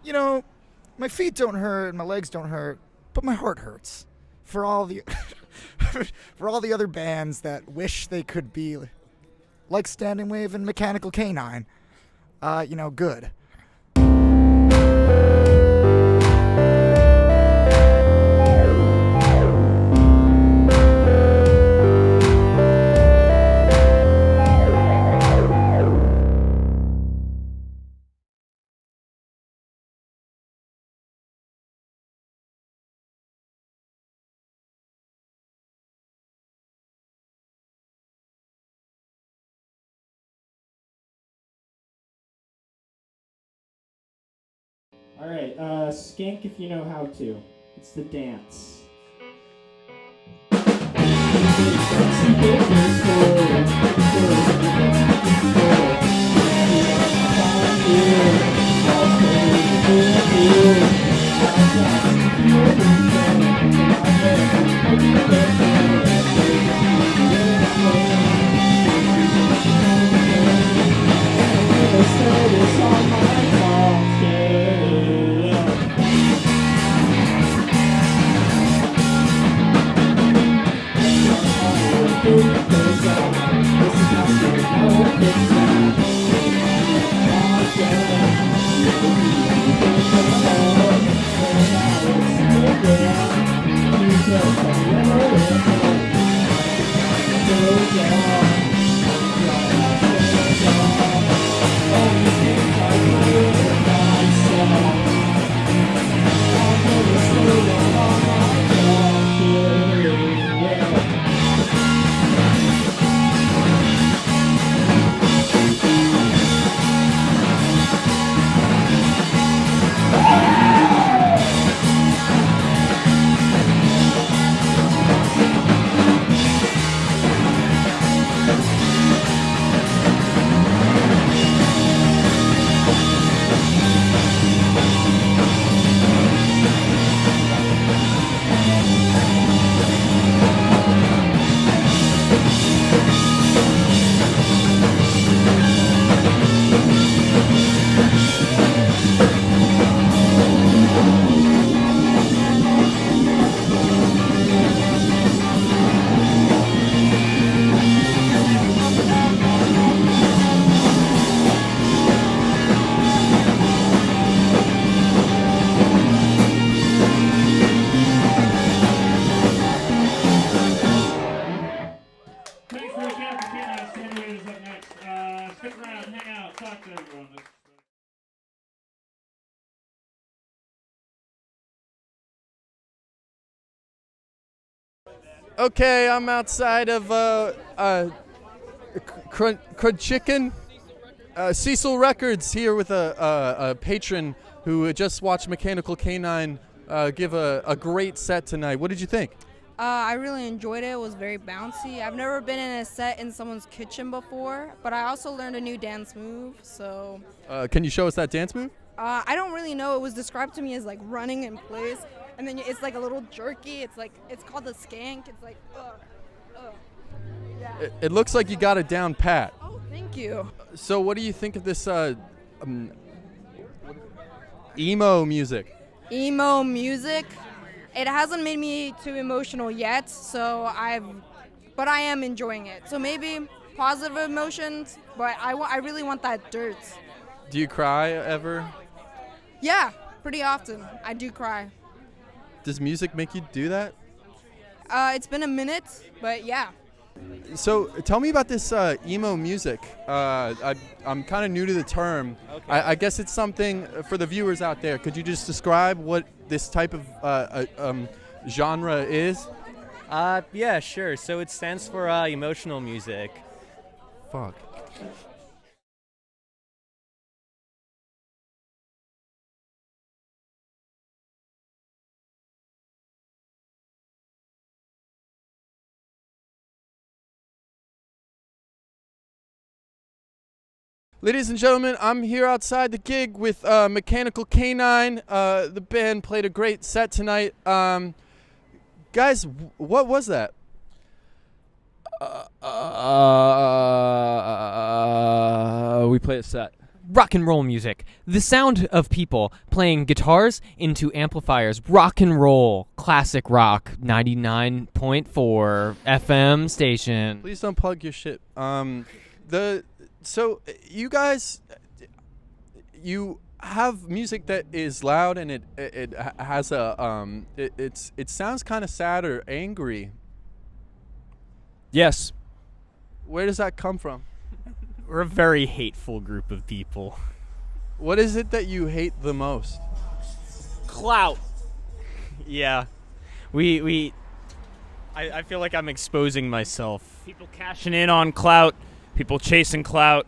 You know, my feet don't hurt, my legs don't hurt, but my heart hurts for all the for all the other bands that wish they could be like Standing Wave and Mechanical Canine. Good. All right, skank if you know how to. It's the dance. Okay, I'm outside of Crud Chicken, Cecil Records, here with a patron who just watched Mechanical Canine give a great set tonight. What did you think? I really enjoyed it. It was very bouncy. I've never been in a set in someone's kitchen before, but I also learned a new dance move. So, Can you show us that dance move? I don't really know. It was described to me as like running in place, and then it's like a little jerky. It's called the skank. It's like, yeah. It looks like you got it down pat. Oh, thank you. So what do you think of this emo music? Emo music. It hasn't made me too emotional yet, but I am enjoying it. So maybe positive emotions, but I really want that dirt. Do you cry ever? Yeah, pretty often. I do cry. Does music make you do that? It's been a minute, but yeah. So tell me about this emo music. I'm kind of new to the term. Okay. I guess it's something for the viewers out there. Could you just describe what this type of genre is? Yeah, sure. So it stands for emotional music. Fuck. Ladies and gentlemen, I'm here outside the gig with Mechanical Canine. The band played a great set tonight. Guys, what was that? We played a set. rock and roll music. The sound of people playing guitars into amplifiers. Rock and roll. Classic rock. 99.4 FM station. Please don't plug your shit. So you guys, you have music that is loud and it has a it sounds kind of sad or angry. Yes. Where does that come from? We're a very hateful group of people. What is it that you hate the most? Clout. Yeah. I feel like I'm exposing myself. People cashing in on clout, people chasing clout.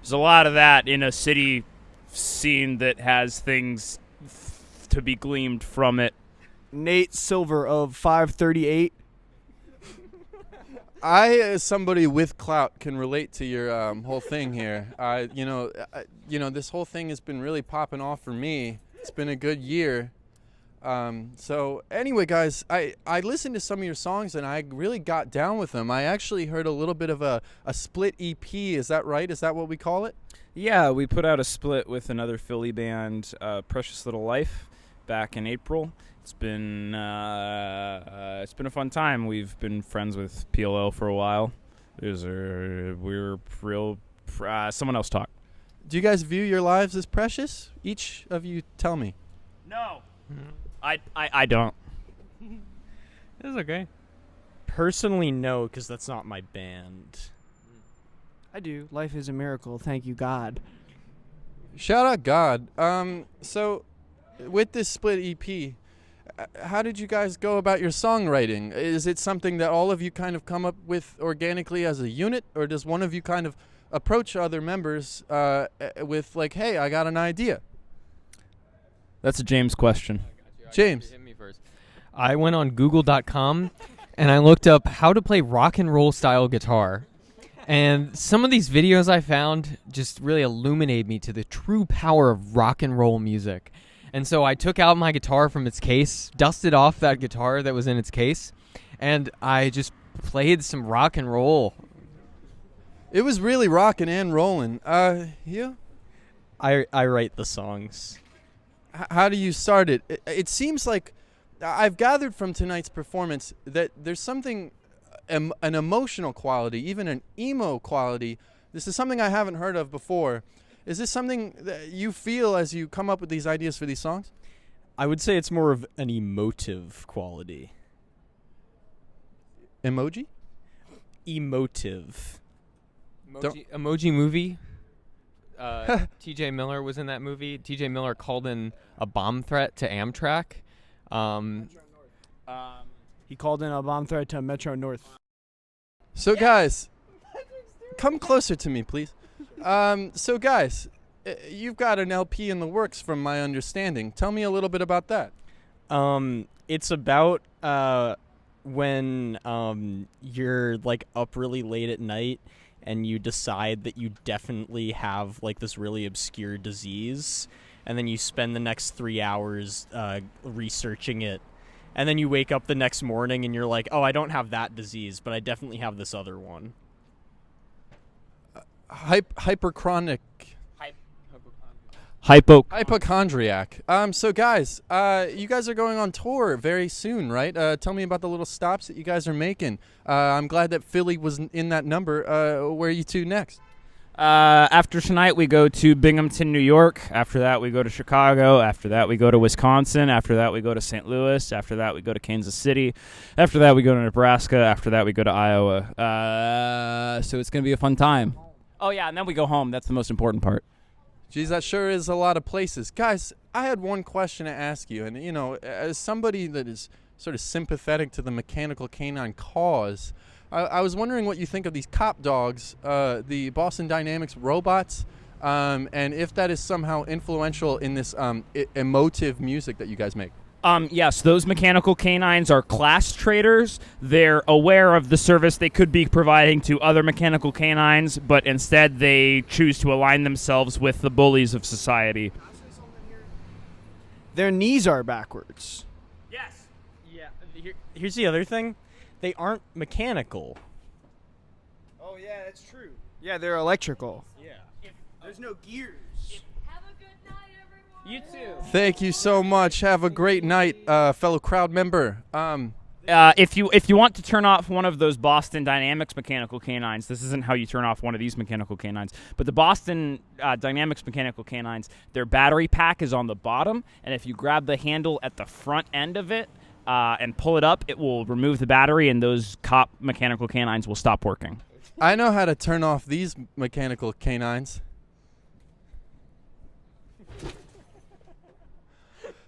There's a lot of that in a city scene that has things to be gleamed from it. Nate Silver of 538. I, as somebody with clout, can relate to your whole thing here. This whole thing has been really popping off for me. It's been a good year. So anyway, guys, I listened to some of your songs and I really got down with them. I actually heard a little bit of a split EP. Is that right? Is that what we call it? Yeah, we put out a split with another Philly band, Precious Little Life, back in April. It's been a fun time. We've been friends with PLL for a while. Someone else talk. Do you guys view your lives as precious? Each of you tell me. No. I don't. It's okay. Personally, no, because that's not my band. I do. Life is a miracle. Thank you, God. Shout out God. So with this split EP, how did you guys go about your songwriting? Is it something that all of you kind of come up with organically as a unit, or does one of you kind of approach other members with like, hey, I got an idea? That's a James question. James. Hit me first. I went on Google.com and I looked up how to play rock and roll style guitar. And some of these videos I found just really illuminated me to the true power of rock and roll music. And so I took out my guitar from its case, dusted off that guitar that was in its case, and I just played some rock and roll. It was really rocking and rolling. You? I write the songs. How do you start it? It seems like I've gathered from tonight's performance that there's something, an emotional quality, even an emo quality. This is something I haven't heard of before. Is this something that you feel as you come up with these ideas for these songs? I would say it's more of an emotive quality. Emoji? Emotive. Emoji movie. T.J. Miller was in that movie. T.J. Miller called in a bomb threat to Amtrak. He called in a bomb threat to Metro North. So guys, come closer to me, please. So guys, you've got an LP in the works from my understanding. Tell me a little bit about that. It's about when you're like up really late at night and you decide that you definitely have like this really obscure disease, and then you spend the next 3 hours researching it, and then you wake up the next morning and you're like, oh, I don't have that disease, but I definitely have this other one. Hyperchronic. Hypochondriac. So guys, you guys are going on tour very soon, right? Tell me about the little stops that you guys are making. I'm glad that Philly was in that number. Where are you two next? After tonight, we go to Binghamton, New York. After that, we go to Chicago. After that, we go to Wisconsin. After that, we go to St. Louis. After that, we go to Kansas City. After that, we go to Nebraska. After that, we go to Iowa. So it's going to be a fun time. Oh, yeah, and then we go home. That's the most important part. Geez, that sure is a lot of places. Guys, I had one question to ask you. And, you know, as somebody that is sort of sympathetic to the mechanical canine cause, I was wondering what you think of these cop dogs, the Boston Dynamics robots, and if that is somehow influential in this emotive music that you guys make. Yes, those mechanical canines are class traders. They're aware of the service they could be providing to other mechanical canines, but instead they choose to align themselves with the bullies of society. Their knees are backwards. Yes. Yeah. Here's the other thing. They aren't mechanical. Oh, yeah, that's true. Yeah, they're electrical. Yeah. There's no gears. You too. Thank you so much. Have a great night, fellow crowd member. If you want to turn off one of those Boston Dynamics mechanical canines, this isn't how you turn off one of these mechanical canines, but the Boston Dynamics mechanical canines, their battery pack is on the bottom, and if you grab the handle at the front end of it and pull it up, it will remove the battery, and those cop mechanical canines will stop working. I know how to turn off these mechanical canines.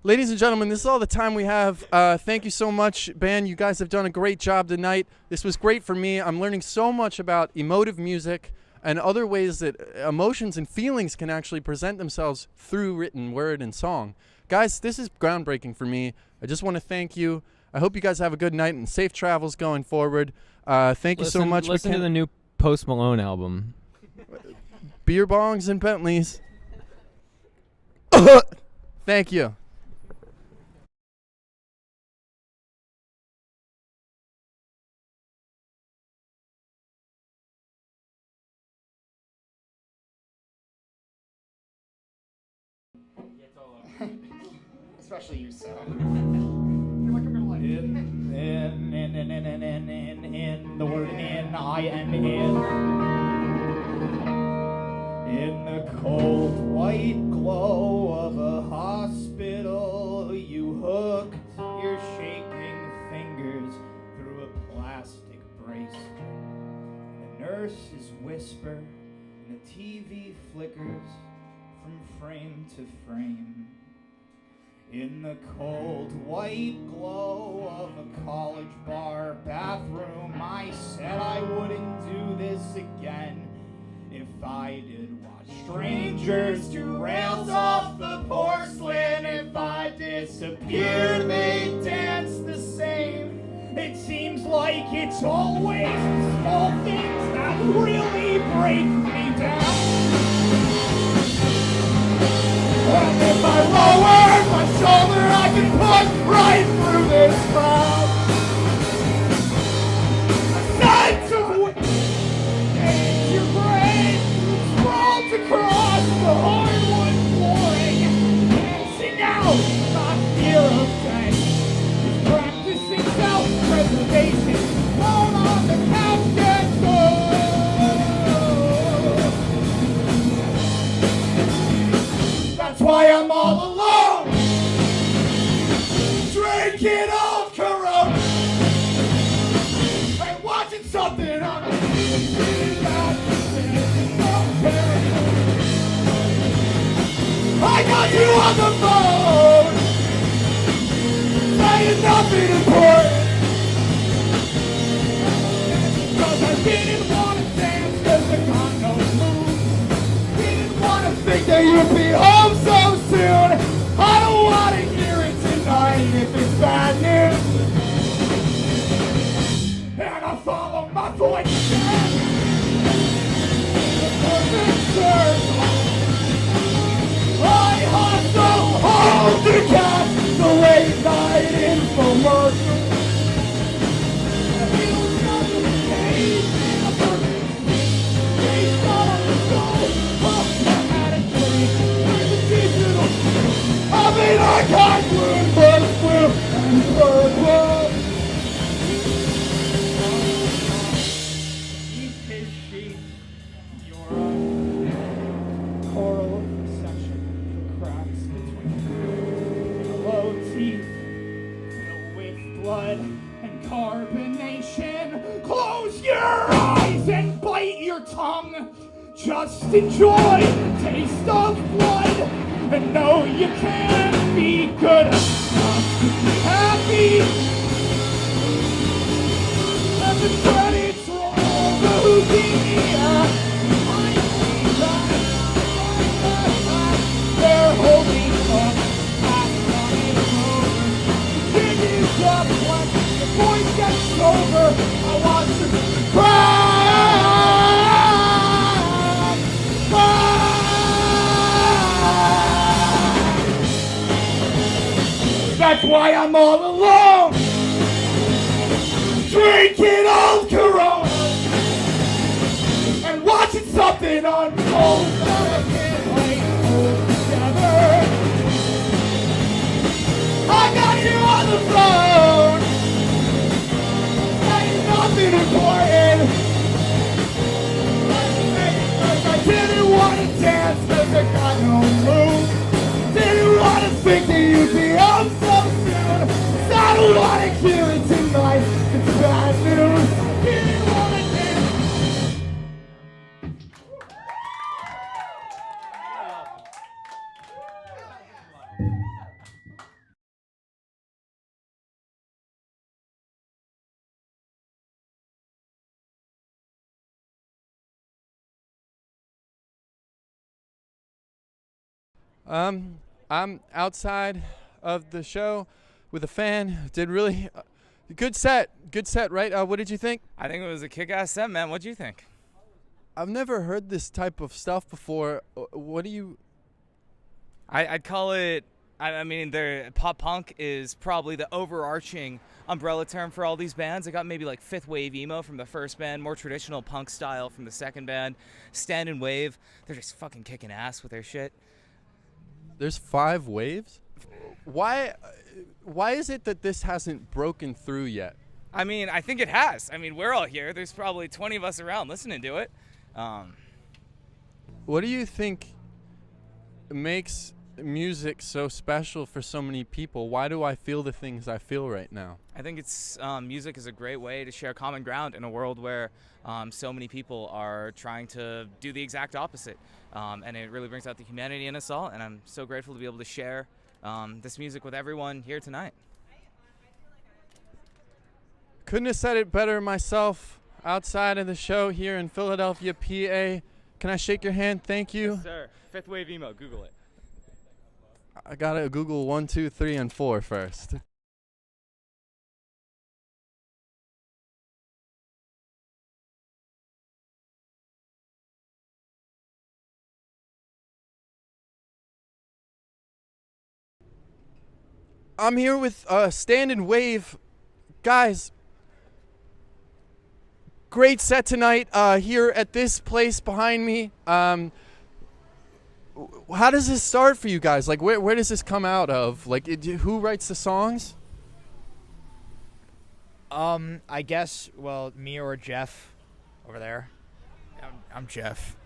Ladies and gentlemen, this is all the time we have. Thank you so much, band. You guys have done a great job tonight. This was great for me. I'm learning so much about emotive music and other ways that emotions and feelings can actually present themselves through written word and song. Guys, this is groundbreaking for me. I just want to thank you. I hope you guys have a good night and safe travels going forward. Thank you so much. Listen to the new Post Malone album. Beer bongs and Bentleys. Thank you. Especially you, so. In the word in, I am in the cold white glow of a hospital, you hooked your shaking fingers through a plastic brace. The nurses whisper and the TV flickers from frame to frame. In the cold white glow of a college bar bathroom, I said I wouldn't do this again if I did watch strangers do rails off the porcelain. If I disappeared, they dance the same. It seems like it's always the small things that really break me down. And if I lower my shoulder, I can punch right through this crowd. A sense of wind in your brain sprawled across the hardwood flooring, dancing out my fear of pain, practicing self-preservation, alone on the couch gets old. That's why I'm all alone, drinking old Corona and watching something on the TV about I got you on the phone, saying nothing important, cause I didn't want to dance cause the condos moved. Didn't want to think that you'd be home so soon. I don't want to hear it tonight if it's bad news. And I follow my voice again. The perfect circle. I hustle hard to catch the late night infomercial. It was not the case in a perfect scene. Based on the soul of dramatically. There's a digital of an archive wound, but blue and purple. Keep his sheet, your coral section, the cracks between yellow teeth, filled with blood and carbonation. Close your eyes and bite your tongue. Just enjoy the taste of blood and know you can be good enough to be happy. And the credits roll, the Houdini act. I see that they're holding up. After it's over, the jig is up when the boys get sober. I want to cry. That's why I'm all alone, drinking old Corona and watching watching something unfold that I can't wait to hold together. I got you on the phone, saying nothing important. I didn't want to dance cause I got no move. Didn't want to think that you'd be up so soon. I don't want to hear it tonight, it's bad news. Didn't want to dance. I'm outside of the show with a fan. Did really good set, right? What did you think? I think it was a kick-ass set, man. What'd you think? I've never heard this type of stuff before. What do you? I'd call it. I mean, pop punk is probably the overarching umbrella term for all these bands. I got maybe like fifth wave emo from the first band, more traditional punk style from the second band, stand and wave. They're just fucking kicking ass with their shit. There's 5 waves. Why is it that this hasn't broken through yet? I mean, I think it has. I mean, we're all here. There's probably 20 of us around listening to it. What do you think makes music so special for so many people? Why do I feel the things I feel right now? I think it's music is a great way to share common ground in a world where so many people are trying to do the exact opposite. And it really brings out the humanity in us all. And I'm so grateful to be able to share this music with everyone here tonight. Couldn't have said it better myself outside of the show here in Philadelphia, PA. Can I shake your hand? Thank you. Yes, sir. Fifth wave emo. Google it. I gotta Google 1, 2, 3, and 4 first. I'm here with Stand and Wave. Guys, great set tonight here at this place behind me. How does this start for you guys? Like, where does this come out of? Like, who writes the songs? I guess, well, me or Jeff over there. I'm Jeff.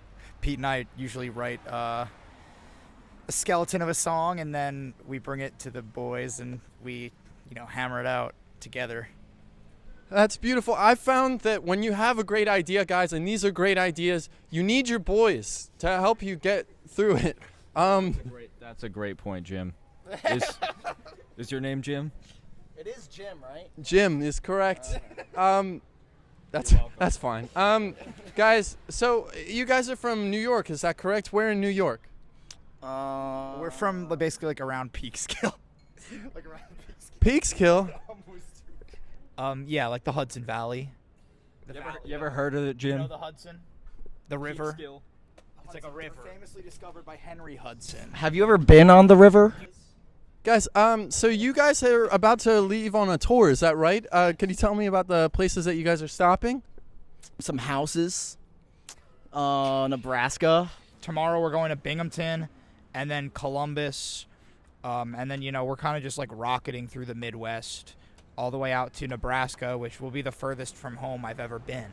Pete and I usually write a skeleton of a song, and then we bring it to the boys, and we, hammer it out together. That's beautiful. I found that when you have a great idea, guys, and these are great ideas, you need your boys to help you get through it. That's a great point, Jim. Is your name Jim? It is Jim, right? Jim is correct. That's fine. Guys, so you guys are from New York, is that correct? Where in New York? We're from basically like around Peekskill. Peekskill? Yeah, like the Hudson Valley. You ever heard of it, Jim? You know the Hudson? The river? Peekskill. It's like a river. Famously discovered by Henry Hudson. Have you ever been on the river? Guys, so you guys are about to leave on a tour, is that right? Can you tell me about the places that you guys are stopping? Some houses. Nebraska. Tomorrow we're going to Binghamton, and then Columbus, and then, we're kind of just like rocketing through the Midwest all the way out to Nebraska, which will be the furthest from home I've ever been.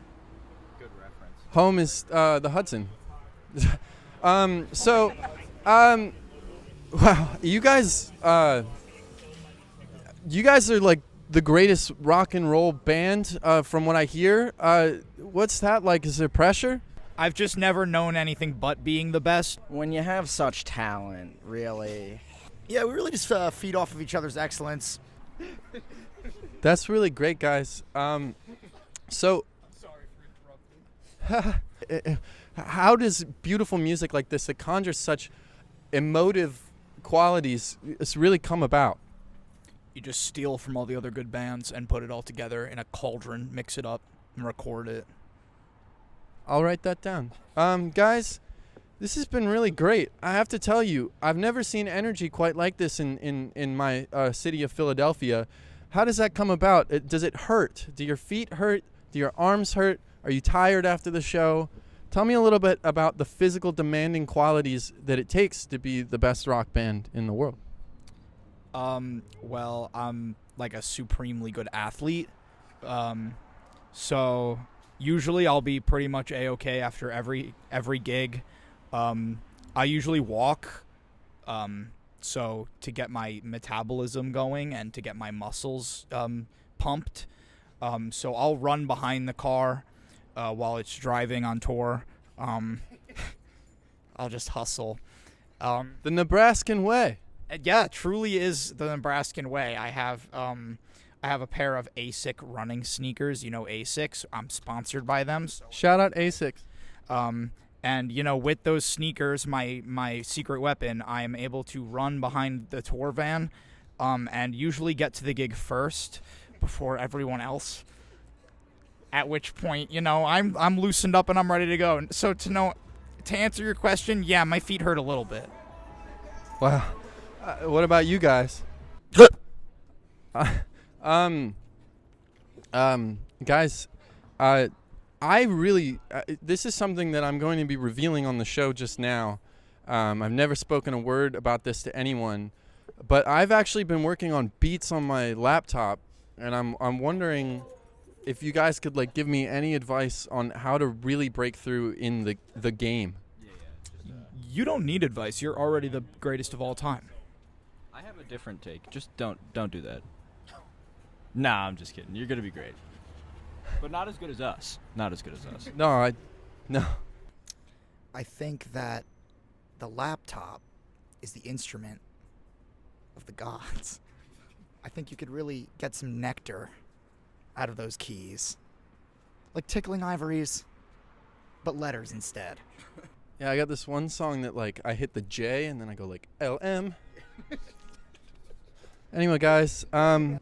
Good reference. Home is the Hudson. Wow, you guys are like the greatest rock and roll band from what I hear. What's that like? Is there pressure? I've just never known anything but being the best. When you have such talent, really. Yeah, we really just feed off of each other's excellence. That's really great, guys. Sorry for interrupting. How does beautiful music like this that conjures such emotive qualities really come about? You just steal from all the other good bands and put it all together in a cauldron, mix it up, and record it. I'll write that down. Guys, this has been really great. I have to tell you, I've never seen energy quite like this in my city of Philadelphia. How does that come about? Does it hurt? Do your feet hurt? Do your arms hurt? Are you tired after the show? Tell me a little bit about the physical demanding qualities that it takes to be the best rock band in the world. Well, I'm like a supremely good athlete. So usually I'll be pretty much A-okay after every gig. I usually walk, so to get my metabolism going and to get my muscles pumped. So I'll run behind the car while it's driving on tour. I'll just hustle. The Nebraskan way. Yeah, it truly is the Nebraskan way. I have a pair of ASIC running sneakers. You know ASICs. I'm sponsored by them. So. Shout out ASICs. And with those sneakers, my secret weapon, I am able to run behind the tour van, and usually get to the gig first before everyone else. At which point, I'm loosened up and I'm ready to go. So to answer your question, yeah, my feet hurt a little bit. Wow. What about you guys? Guys, I really this is something that I'm going to be revealing on the show just now. I've never spoken a word about this to anyone, but I've actually been working on beats on my laptop, and I'm wondering if you guys could like give me any advice on how to really break through in the game. You don't need advice. You're already the greatest of all time. I have a different take. Just don't do that. Nah, I'm just kidding. You're gonna be great, but not as good as us. Not as good as us. No. I think that the laptop is the instrument of the gods. I think you could really get some nectar out of those keys. Like tickling ivories, but letters instead. Yeah, I got this one song that like I hit the J and then I go like LM. Anyway, guys, you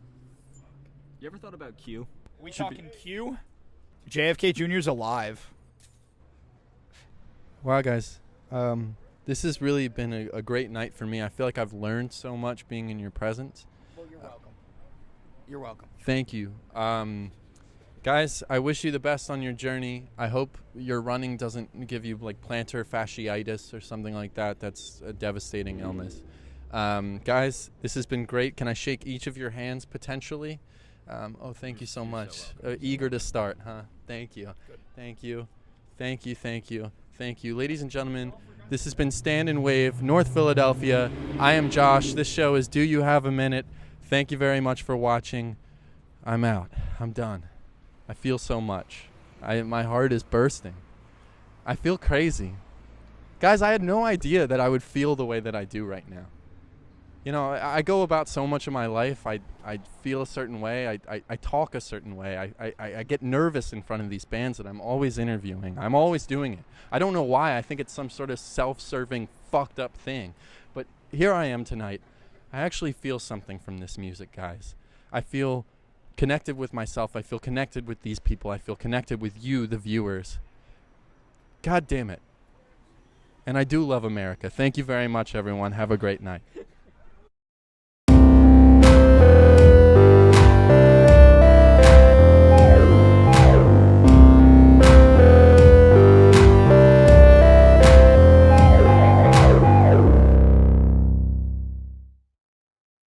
ever thought about Q? We talking Q? JFK Jr.'s alive. Wow, guys. This has really been a great night for me. I feel like I've learned so much being in your presence. Well, you're welcome. You're welcome. Thank you. Guys, I wish you the best on your journey. I hope your running doesn't give you like plantar fasciitis or something like that. That's a devastating illness. Guys, this has been great. Can I shake each of your hands potentially? Thank you so much. Eager to start, huh? Thank you. Good. Thank you. Thank you. Thank you. Thank you. Ladies and gentlemen, this has been Stand and Wave, North Philadelphia. I am Josh. This show is Do You Have a Minute? Thank you very much for watching. I'm out. I'm done. I feel so much. My heart is bursting. I feel crazy. Guys, I had no idea that I would feel the way that I do right now. I go about so much of my life. I feel a certain way. I talk a certain way. I get nervous in front of these bands that I'm always interviewing. I'm always doing it. I don't know why. I think it's some sort of self-serving, fucked up thing. But here I am tonight. I actually feel something from this music, guys. I feel connected with myself. I feel connected with these people. I feel connected with you, the viewers. God damn it. And I do love America. Thank you very much, everyone. Have a great night.